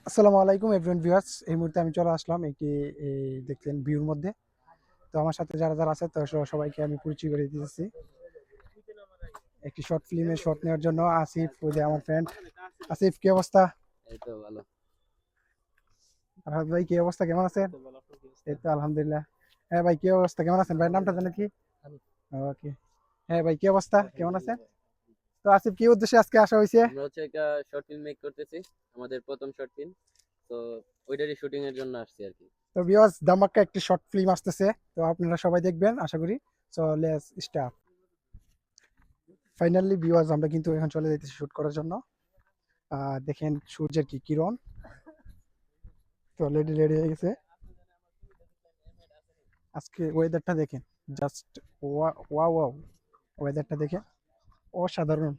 আসসালামু আলাইকুম everyone viewers. এই মুহূর্তে আমি চলে আসলাম একটি দেখলেন ভিউর মধ্যে। তো আমার সাথে যারা যারা আছে তো সবাইকে আমি পরিচয় করে দিতেছি। একটি শর্ট ফিল্মের শট নেওয়ার জন্য আসিফ, ওই যে আমার ফ্রেন্ড আসিফ। কি অবস্থা? এই তো ভালো। রাহাত ভাই কি অবস্থা, কেমন আছেন? এই তো আলহামদুলিল্লাহ। হ্যাঁ ভাই, কি অবস্থা, কেমন আছেন? ভাইয়ের নামটা জানেন কি? ওকে। হ্যাঁ ভাই, কি অবস্থা, কেমন আছেন? তো আসিফ, কি উদ্দেশ্যে আজকে আসা হয়েছে? আমরা হচ্ছে একটা শর্ট ফিল্ম মেক করতেছি, আমাদের প্রথম শর্ট ফিল্ম। তো ওইটারই শুটিং এর জন্য আসছি আর কি। তো ভিউয়ার্স, ধামাকা একটি শর্ট ফিল্ম আসতেছে, তো আপনারা সবাই দেখবেন আশা করি। So let's start. Finally viewers, আমরা কিন্তু এখন চলে যাইতেছি শুট করার জন্য। দেখেন সূর্যের কি কিরণ, তো রেডি রেডি হয়ে গেছে। আজকে ওয়েদারটা দেখেন, জাস্ট ওয়াও ওয়াও। ওয়েদারটা দেখেন, অসাধারণ।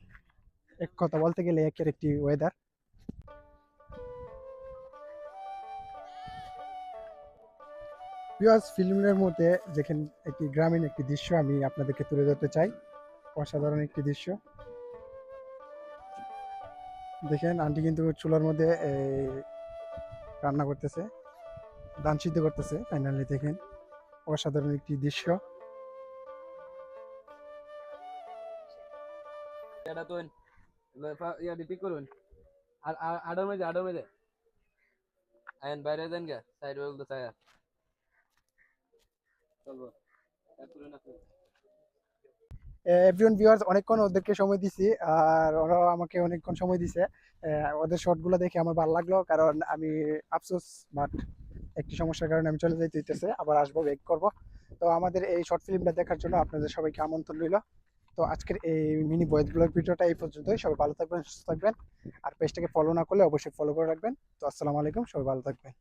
এক কথা বলতে গেলে একের একটি ওয়েদার। ভিউয়ার্স, ফিল্মের মধ্যে দেখেন একটি গ্রামীণ একটি দৃশ্য আমি আপনাদেরকে তুলে ধরতে চাই। অসাধারণ একটি দৃশ্য। দেখেন আন্টি কিন্তু চুলার মধ্যে রান্না করতেছে, ধান সিদ্ধ করতেছে। ফাইনালি দেখেন অসাধারণ একটি দৃশ্য। এটা তো ইয়া ঠিক করুন। আর আডার মেজে আইন বাইরে দেন গে সাইড বলতে চাই চলবো করুন আপনি। এভরিওয়ান ভিউয়ার্স, অনেকক্ষণ ওদেরকে সময় দিছি, আর ওরাও আমাকে অনেকক্ষণ সময় দিছে। ওদের শর্টগুলো দেখে আমার ভালো লাগলো, কারণ আমি আফসোস, বাট একটি সমস্যার কারণে আমি চলে যাইতে হইতেছে, আবার আসবো, ওয়েট করব। তো আমাদের এই শর্ট ফিল্মটা দেখার জন্য আপনাদের সবাইকে আমন্ত্রণ রইল। তো আজকের এই মিনি ভয়েস ব্লগ ভিডিওটা এই পর্যন্তই। সবাই ভালো থাকবেন, সুস্থ থাকবেন। আর পেজটাকে ফলো না করলে অবশ্যই ফলো করে রাখবেন। তো আসসালামু আলাইকুম, সবাই ভালো থাকবেন।